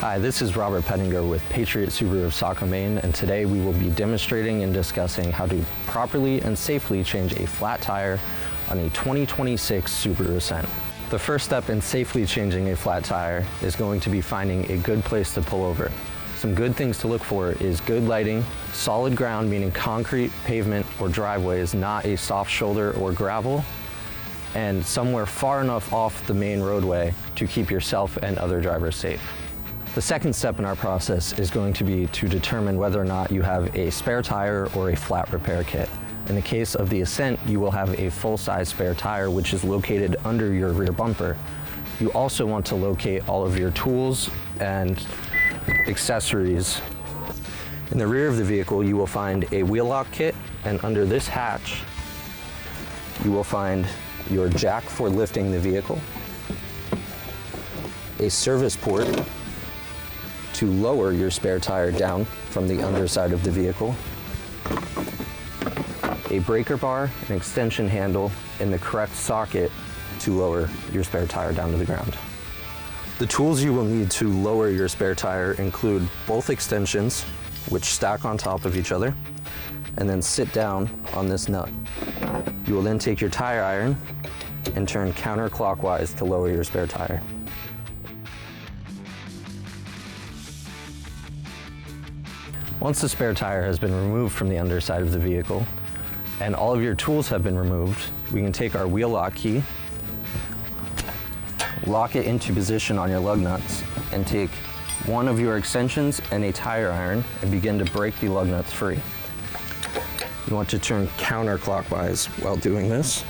Hi, this is Robert Pettinger with Patriot Subaru of Saco, Maine, and today we will be demonstrating and discussing how to properly and safely change a flat tire on a 2026 Subaru Ascent. The first step in safely changing a flat tire is going to be finding a good place to pull over. Some good things to look for is good lighting, solid ground meaning concrete, pavement, or driveways, not a soft shoulder or gravel, and somewhere far enough off the main roadway to keep yourself and other drivers safe. The second step in our process is going to be to determine whether or not you have a spare tire or a flat repair kit. In the case of the Ascent, you will have a full-size spare tire which is located under your rear bumper. You also want to locate all of your tools and accessories. In the rear of the vehicle, you will find a wheel lock kit, and under this hatch, you will find your jack for lifting the vehicle, a service port to lower your spare tire down from the underside of the vehicle, a breaker bar, an extension handle, and the correct socket to lower your spare tire down to the ground. The tools you will need to lower your spare tire include both extensions, which stack on top of each other, and then sit down on this nut. You will then take your tire iron and turn counterclockwise to lower your spare tire. Once the spare tire has been removed from the underside of the vehicle and all of your tools have been removed, we can take our wheel lock key, lock it into position on your lug nuts, and take one of your extensions and a tire iron and begin to break the lug nuts free. You want to turn counterclockwise while doing this.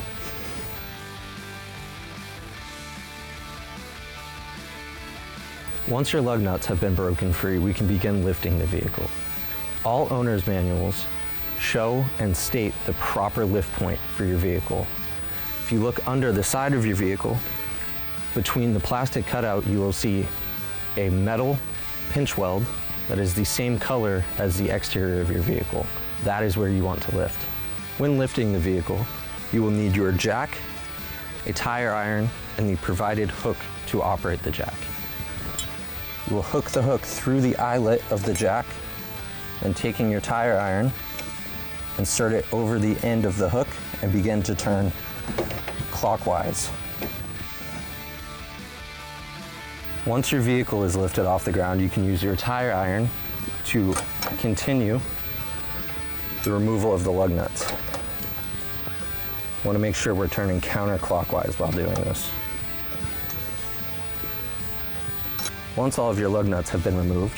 Once your lug nuts have been broken free, we can begin lifting the vehicle. All owner's manuals show and state the proper lift point for your vehicle. If you look under the side of your vehicle, between the plastic cutout, you will see a metal pinch weld that is the same color as the exterior of your vehicle. That is where you want to lift. When lifting the vehicle, you will need your jack, a tire iron, and the provided hook to operate the jack. You will hook the hook through the eyelet of the jack, and taking your tire iron, insert it over the end of the hook and begin to turn clockwise. Once your vehicle is lifted off the ground, you can use your tire iron to continue the removal of the lug nuts. Want to make sure we're turning counterclockwise while doing this. Once all of your lug nuts have been removed,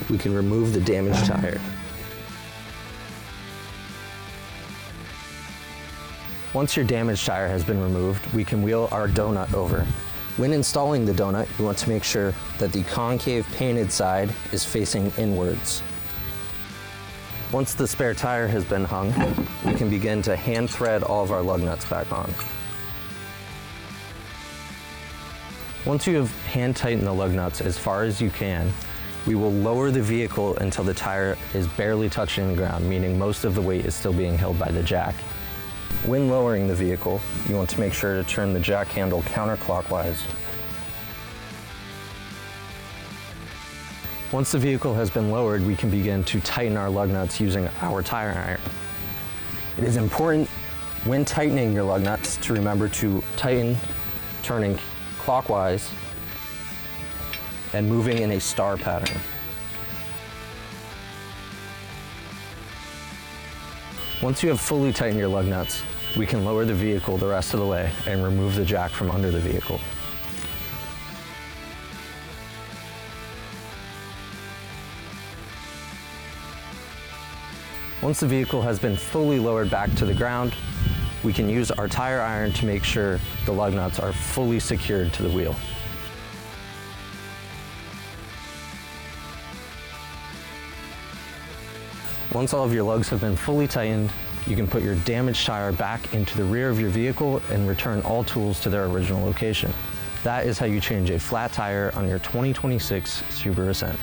we can remove the damaged tire. Once your damaged tire has been removed, we can wheel our donut over. When installing the donut, you want to make sure that the concave painted side is facing inwards. Once the spare tire has been hung, we can begin to hand thread all of our lug nuts back on. Once you have hand tightened the lug nuts as far as you can, we will lower the vehicle until the tire is barely touching the ground, meaning most of the weight is still being held by the jack. When lowering the vehicle, you want to make sure to turn the jack handle counterclockwise. Once the vehicle has been lowered, we can begin to tighten our lug nuts using our tire iron. It is important when tightening your lug nuts to remember to tighten, turning clockwise and moving in a star pattern. Once you have fully tightened your lug nuts, we can lower the vehicle the rest of the way and remove the jack from under the vehicle. Once the vehicle has been fully lowered back to the ground, we can use our tire iron to make sure the lug nuts are fully secured to the wheel. Once all of your lugs have been fully tightened, you can put your damaged tire back into the rear of your vehicle and return all tools to their original location. That is how you change a flat tire on your 2026 Subaru Ascent.